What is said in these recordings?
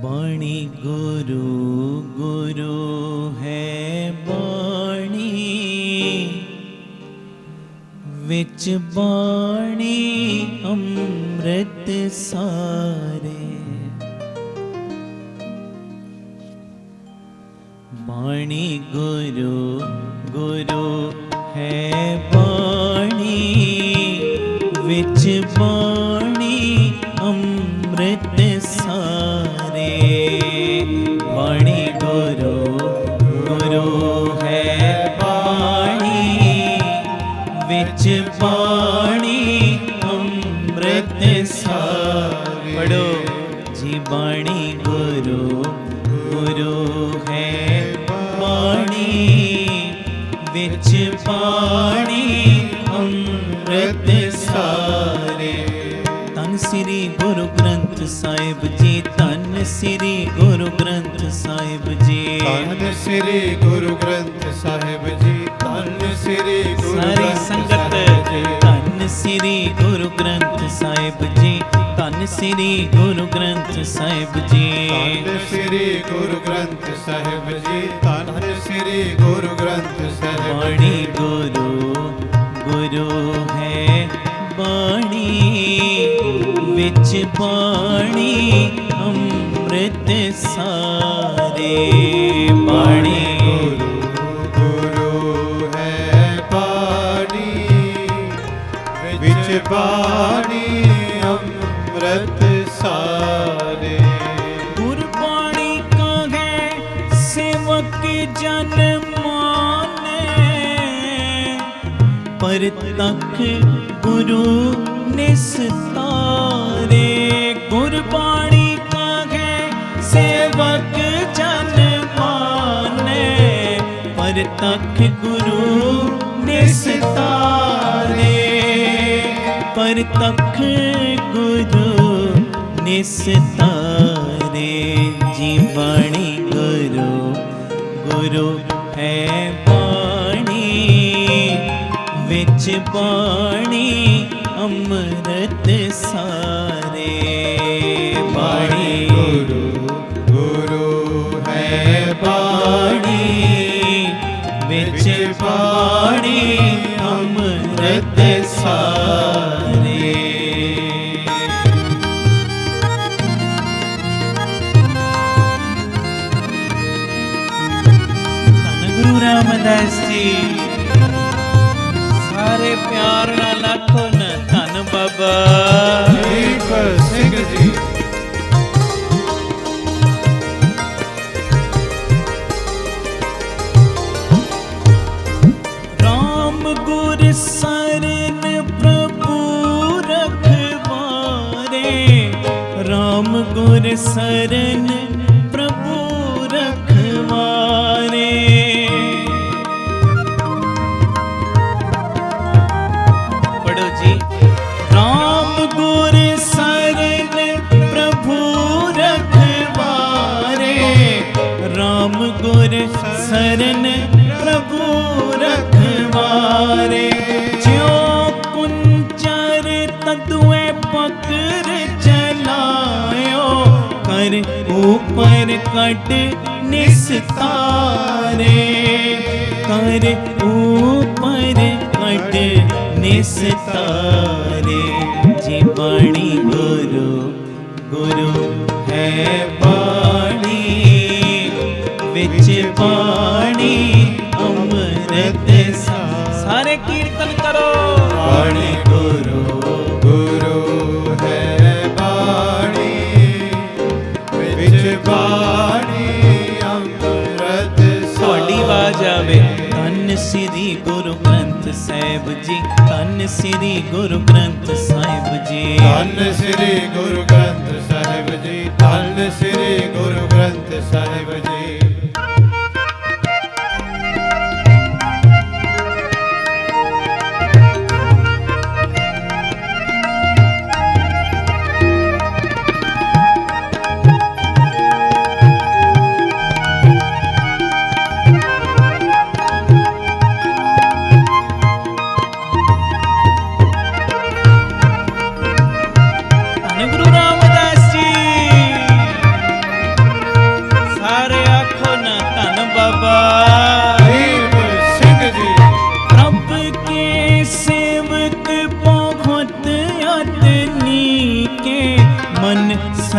बाणी गुरु गुरु है बाणी विच बाणी अमृत सारे। बाणी गुरु गुरु है बाणी विच बाणी अमृत सारे। बाणी गुरु गुरु है बाणी विच बाणी अमृत सारे। पढ़ो जी बाणी गुरु गुरु है बाणी विच बाणी अमृत सारे। धन श्री गुरु ग्रंथ साहिब जी, धन श्री गुरु ग्रंथ साहिब जी, धन श्री गुरु ग्रंथ साहिब जी, धन श्री गुरु सारी संगत धन श्री गुरु ग्रंथ साहिब जी, धन श्री गुरु ग्रंथ साहिब जी, धन श्री गुरु ग्रंथ साहिब जी, धन श्री गुरु ग्रंथ साहिब। बाणी गुरु गुरु है बाणी विच बाणी अमृत सारे। बाणी गुरु गुरु है बाणी विच बाणी अमृत सारे। गुरबाणी का है सेवक जन माने, पर तक गुरु निस्तारे। गुरबाणी का है सेवक जन माने, पर तक गुरु निस्तारे। पर तक गुरु निस्तारे। जी बाणी गुरु गुरु है बाणी विच बाणी अमृत सारे। बाणी गुरु गुरु है बाणी विच बाणी अमृत सारे। धन गुरु रामदास जी, सारे प्यार नाल आखो न धन बाबा दीप सिंह जी। राम गुर शरण प्रभु रखवारे। राम गुर शरण प्रभु रखवारे। पढ़ो जी राम गुर शरण प्रभु रखवारे। राम गुर शरण प्रभु रखवारे। ज्यो कुंचर तदुए पकड़ चलायो, कर ऊपर कट निस्तारे। कर ऊपर कट निस्तारे। जी बाणी गुरु गुरु है बाणी विच बाणी अमृत सारे कीर्तन करो। बाणी गुरु गुरु है बाणी विच बाणी अमृत थोड़ी आवाज आवे। धन श्री गुरु ग्रंथ साहिब जी, धन श्री गुरु ग्रंथ साहिब जी, धन श्री गुरु ग्रंथ साहिब जी, धन श्री गुरु ग्रंथ साहिब जी। धन गुरु रामदास जी।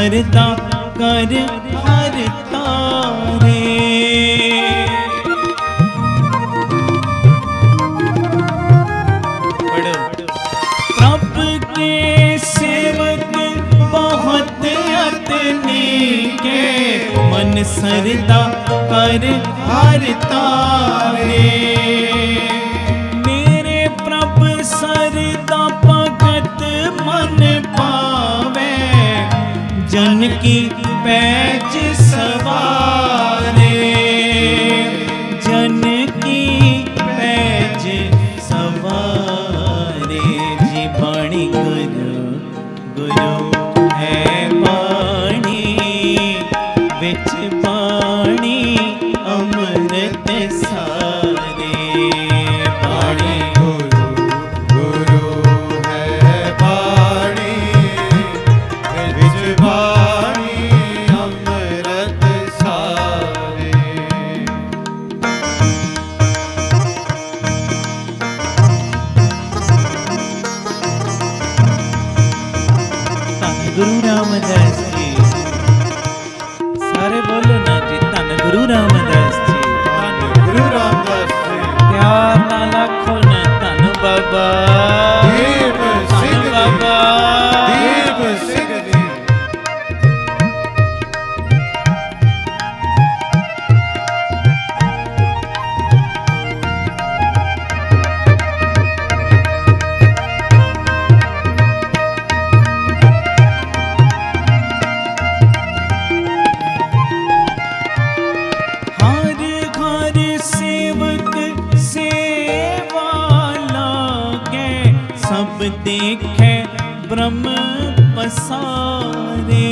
सरदा कर हर तारे। प्रभु के सेवक बहुत अतने के, मन सरदा कर हर तारे। मेरे प्रभु सरदा भगत मन पावे, जन की पैज सवारे, जन की पैज सवारे। जी बाणी गुरु गुरु है बाणी, विच बाणी अमृत सारे। बाणी गुरु गुरु है बाणी, विच बाणी अमृत सारे। धन गुरु रामदास जी, सारे बोलो ना जी, धन गुरु रामदास जी। धन गुरु रामदास जी। प्यार नाल आखो ना, धन बाबा दीप सिंह धन जी, बाबा। दीप सिंह जी। हर घर सेवक सेवा लागे, सब देखे ब्रह्म पसारे।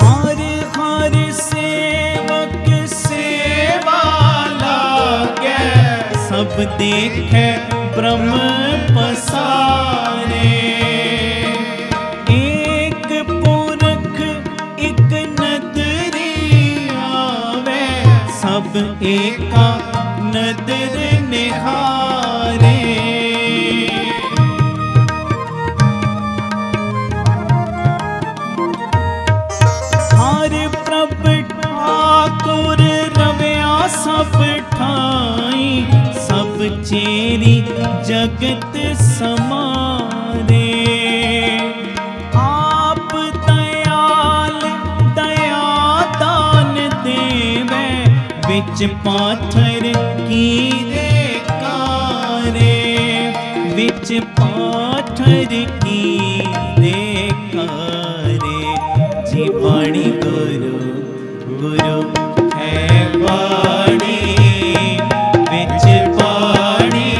हर घर सेवक सेवा लागे, सब देखे ब्रह्म पसारे। एक पुरख एक नदरी आवे, सब एका नदर निहारे। हर प्रभ ठाकुर रव्या सब ठाई, सब चेरी जगत समारे। आप दयाल दया दान देवे, विच पाथर की कारे, विच पाथर की कारे। जी बाणी गुरु गुरु है बाणी, विच बाणी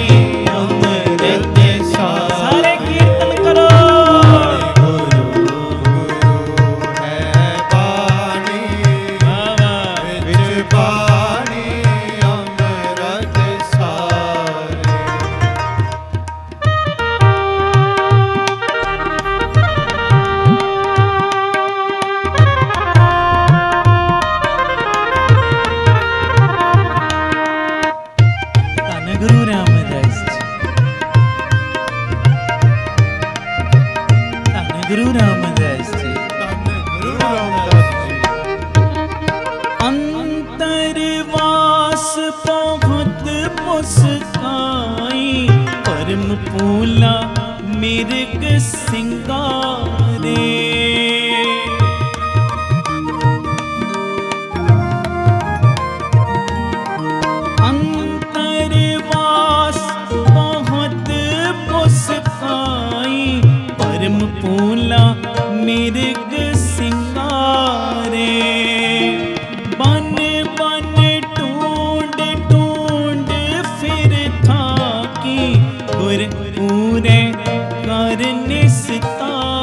अमृत सारे। कीर्तन करो। गुरु गुरु है बाणी, विच बाणी अमृत सारे। धन गुरु रामदास जी, धन गुरु रामदास जी। धन गुरु रामदास जी। अंतरवास बहुत मुस्काई, परम पूला मिर्ग सिंगारे। अंतरवास बहुत मुस्काई, परम पूला मिर्ग सिंगारे। बन बन टूंड टूंड फिर थाकी, गुर पूरे कर निस्तारे।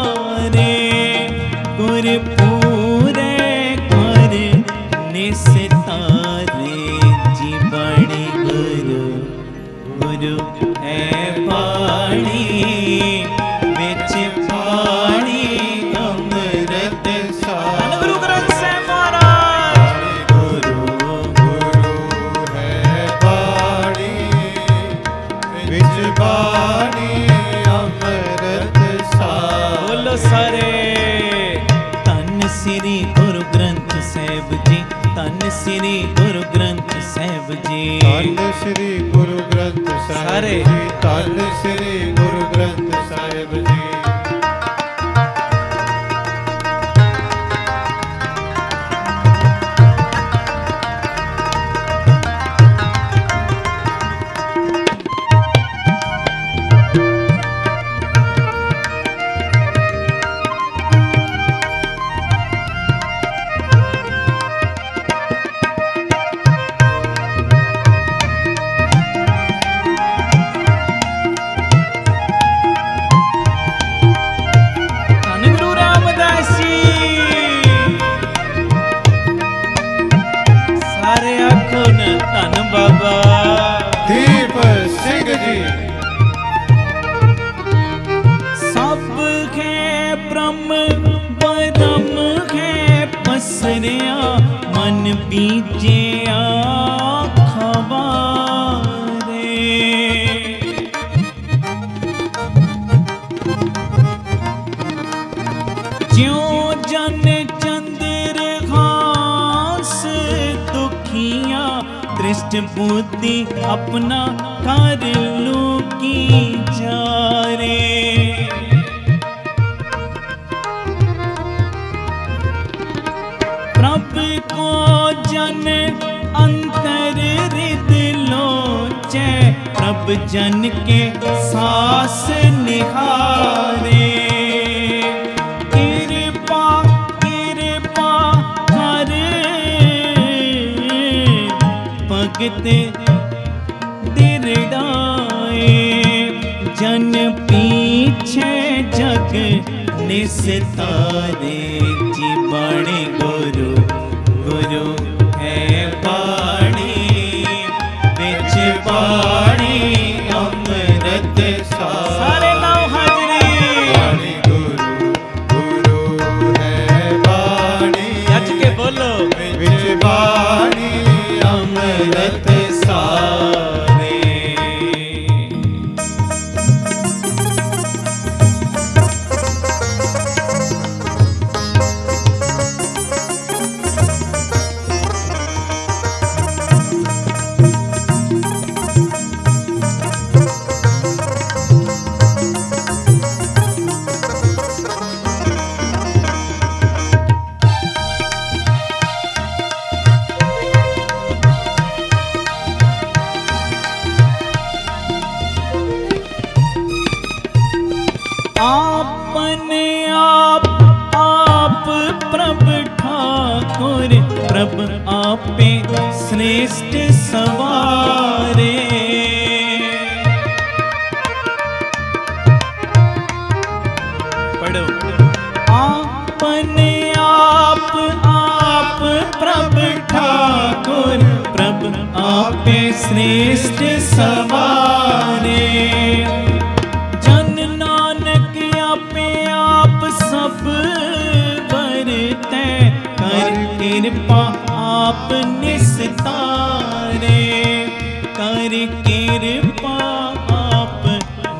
श्री गुरु ग्रंथ साहिब जी। धन श्री गुरु ग्रंथ सारे। साहिब जी, धन श्री गुरु ग्रंथ साहिब जी। मन बीजे खवारे। ज्यों जन चंद्र घास दुखिया, दृष्ट बुद्धि अपना कर लू की जारे। प्रभु को जन अंतर हृदय लोचे, प्रभु जन के सास निहारे। कृपा कृपा कर भगत दिरडाए, जन पीछे जग निस्तारे। जी बाणी गुरु गुरु है बाणी, बिच बाणी अमृत सारे नाम हाजरी। बाणी गुरु गुरु है बाणी, सच के बोलो। बिच बाणी अमृत सारे। आपने आप प्रभु ठाकुर, प्रभु आपे श्रेष्ठ सवारे। पढ़ो। आपने आप प्रभु ठाकुर, प्रभु आपे श्रेष्ठ सवारे। सब बरते कर कृपा आप निस्तारे, कर कृपा आप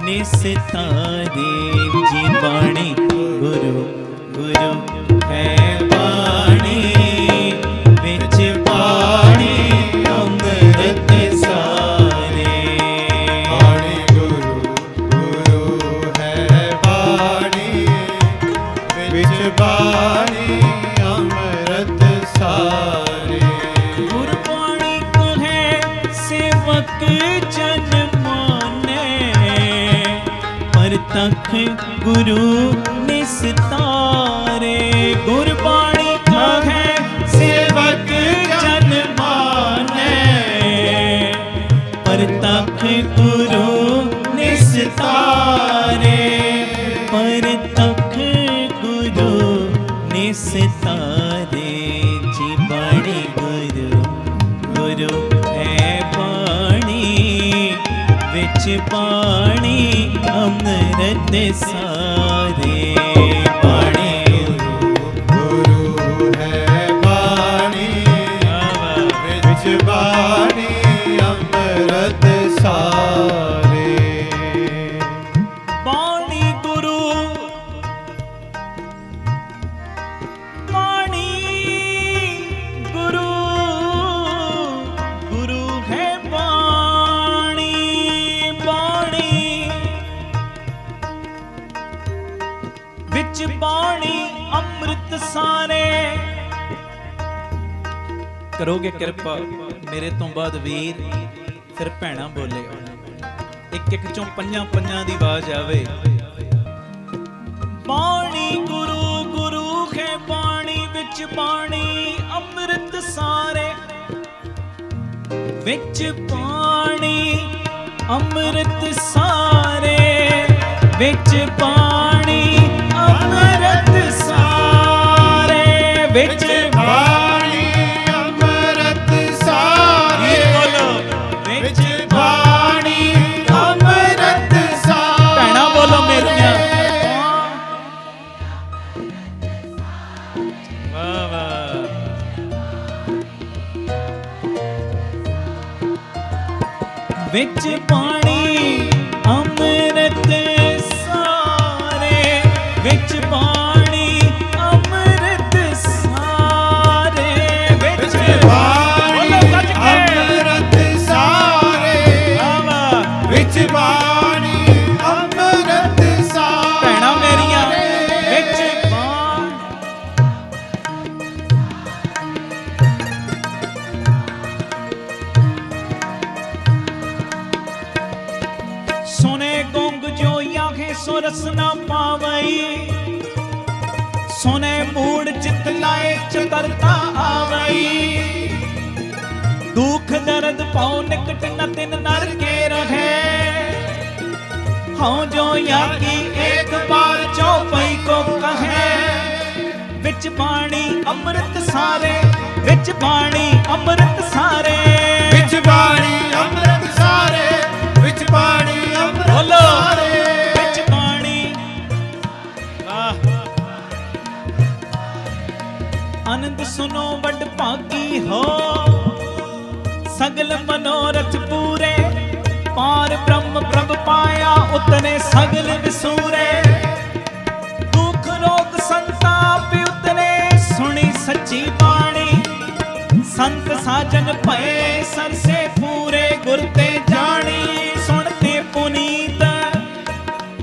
निस्तारे। जी बाणी गुरु गुरु है बाणी, बिच बाणी अमृत सारे। बाणी गुरु गुरु है बाणी, बिच बाणी अमृत सारे। गुरबाणी कहे सेवक जन माने, परतख गुरु निस्तारे। गुरबाणी कहे सेवक जन माने, परतख गुरु निस्तारे। परतख गुरु निस्तारे। जी बाणी गुरु गुरु है बाणी, बिच बाणी अमृत सारे। बाणी गुरु है बाणी, बिच बाणी अमृत सारे। बाणी गुरु बाणी गुरु विच बाणी अमृत सारे। करोगे कृपा मेरे तो बाद वीर फिर भैणा बोले एक एक चों पंजां पंजां दी आवाज आवे। बाणी गुरु गुरु है बाणी विच बाणी अमृत सारे। विच बाणी अमृत सारे विच बाणी अमृत सारे विच बाणी अमृत सारे बोलो विच बाणी अमृत सारे। भैणा बोलो मेरियां वाह वाह। विच बाणी अमृत सारे विच बाणी अमृत सारे विच बाणी अमृत सारे विच बाणी अमृत सारे। भैणा मेरियां विच बाणी सोने गोंग जो याखे सो रस ना पावई। सोने मूड चित लाए चतरता आवई। दुख दर्द पाओ निकट न तिन नर के रहे। हाँ जो याकी एक बार चौपाई को कहे। विच बाणी अमृत सारे विच बाणी अमृत सारे विच बाणी अमृत सारे विच बाणी अमृत बोलो सारे। विच बाणी आनंद सुनो बड़ भागी हो। सगल मनोरथ पूरे पार ब्रह्म प्रभ पाया उतने सगल विसूरे। दुख रोग संताप उतरे सुनी सच्ची बाणी। संत साजन भये सर से पूरे गुर ते जानी। सुनते पुनीत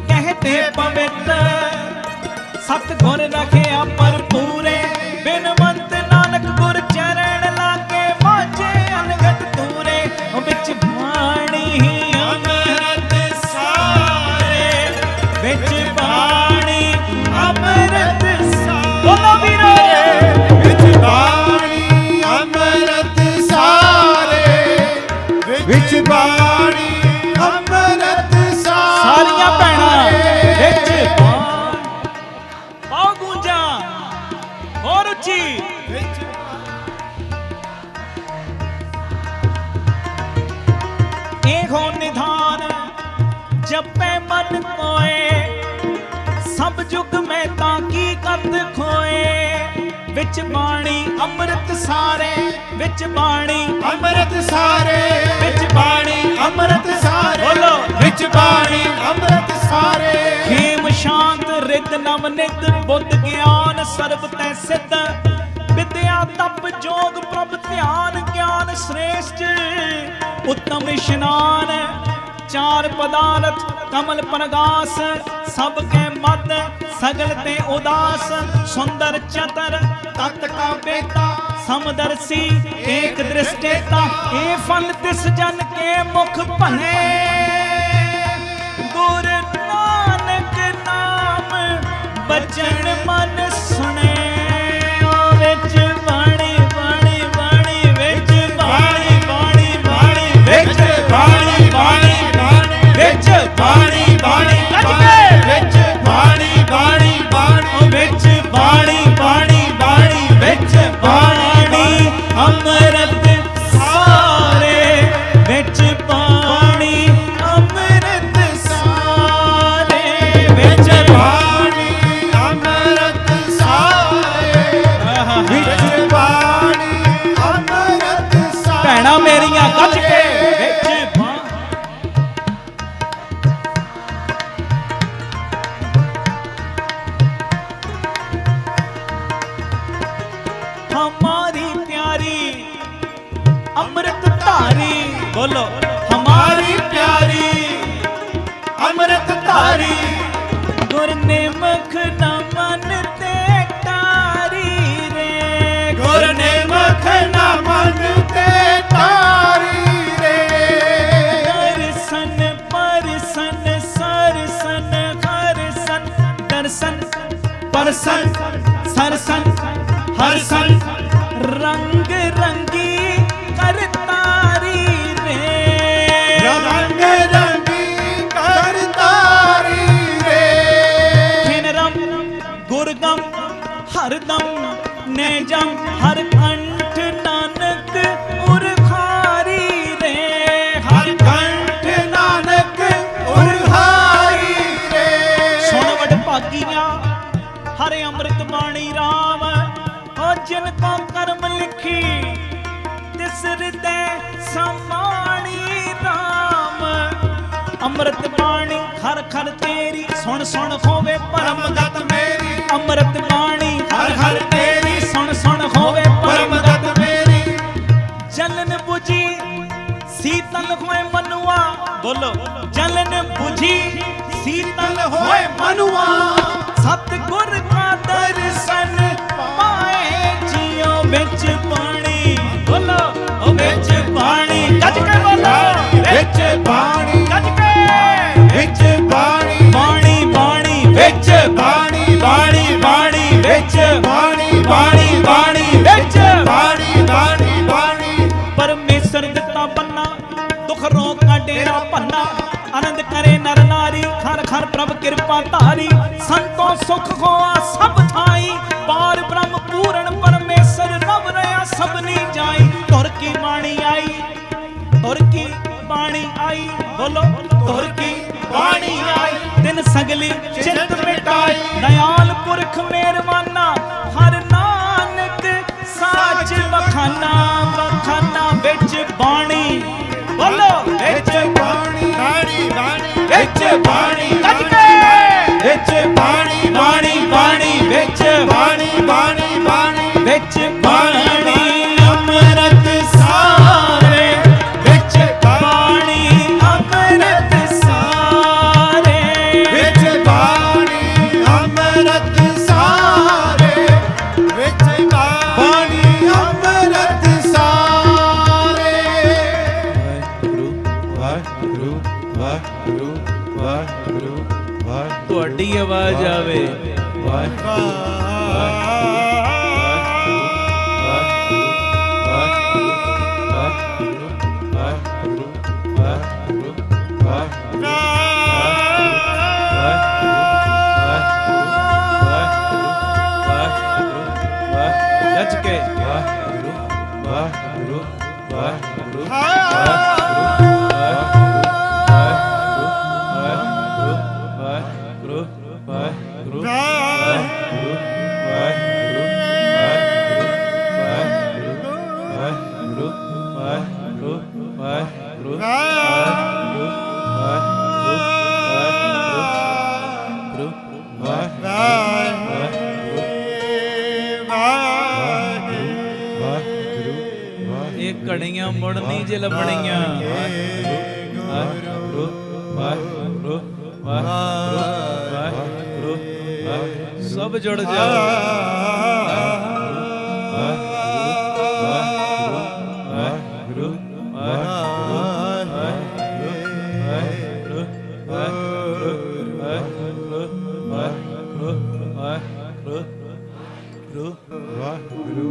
कहते पवित्र सत गुर रखिया पर पूरे। बिनवंत नानक गुर चरण लागे बाजे अनगत तूरे। विच बाणी अमृत सारे विच बाणी अमृत सारे। बोलो वीरो विच बाणी अमृत सारे विच बाणी अमृत सारे। सारियां भैणा विच पाओ गूंजा और उची। एहो निधान जपे मन कोए। सब जुग में ताकी कत खोए। विच बाणी अमृत सारे विच बाणी अमृत सारे विच बाणी अमृत सारे बोलो विच बाणी अमृत सारे। खेम शांत रिद नव नित बुद्ध ज्ञान सर्व तै सिद्ध। विद्या तप जोग प्रभ ध्यान ज्ञान श्रेष्ठ। उत्तम स्नान चार पदार्थ कमल प्रगास। सबके मद सगल ते उदास। सुंदर चतर तत् का बेटा समदर्शी एक दृष्टेता। ए फल तिस जन के मुख भले। गुर नानक नाम बचन मन सुने। विच बाणी बाणी बाणी विच बाणी बाणी बाणी विच बाणी बाणी बाणी विच बाणी बाणी विच बाणी बाणी बाणी विच बाणी बाणी बाणी विच बाणी अमृत सारे विच बाणी अमृत सारे विच बाणी अमृत सारे विच बाणी अमृत सारे। भैणा मेरियां गज के विच हमारी प्यारी अमृत धारी। बोलो हमारी प्यारी अमृत धारी। गुर ने मुख नमन सरसन सरसन हर सन रंग रंगी करतारी रे रंग रंगी करतारी रे खिनरम गुरगम हरदम नेजम हर कंठ नानक उरखारी रे हर कंठ नानक उरहारी रे सुन वड भागिया हरे अमृत बाणी राम और जिनको कर्म लिखी तिस हृदय समाणी राम अमृत बाणी हर खर तेरी सुन सुन होवे परम परमगत मेरी अमृत बाणी हर हर तेरी सुन सुन होवे परम परमगत मेरी जलन बुझी शीतल होए मनुआ बोलो जलन बुझी शीतल होए मनुआ सतगुर का दर्शन पाए जियो बिच पानी बोलो ओ बिच पानी गज के बोलो विच पानी गज के विच पानी पानी पानी बिच पानी पानी पानी बिच पानी पानी पानी बिच पानी पानी पानी परमेश्वर दिता बन्ना दुख रोग का डेरा पन्ना आनंद करे नर नारी खर खर प्रभ कृपा तारी संतो सुख होआ सब थाई पार ब्रह्म पूर्ण परमेश्वर रब रया सबनी जाई तुर की बाणी आई तुर की बाणी आई बोलो तुर की बाणी आई तिन सगली चित मिटाई दयाल पुरख मेहरबाना हर नानक साच बखाना बखाना बिच बाणी बोलो विच पानी पानी पानी विच पानी गज के विच पानी बाणी बाणी बिच पानी पानी पानी बिच बाणी अमृत सारे विच बाणी अमृत सारे विच पानी अमृत सारे विच पानी अमृत सारे वाहिगुरु वाहिगुरु वाहिगुरु वाहिगुरु ਤੁਹਾਡੀ ਆਵਾਜ਼ ਆਵੇ ਗੱਜ ਕੇ ਇਹ ਘੜੀਆਂ ਮੁੜ ਨਹੀਂ ਜੇ ਲੱਭਣੀਆਂ ਵਾਹਿਗੁਰੂ ਵਾਹਿਗੁਰੂ ਵਾਹਿਗੁਰੂ ਸਭ ਜੁੜ ਜਾਓ ਵਾਹਿਗੁਰੂ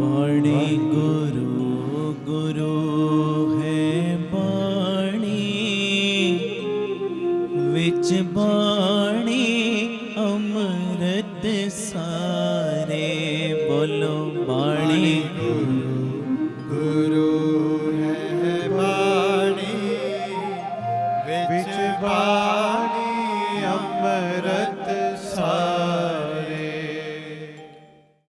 ਬਾਣੀ ਗੁਰੂ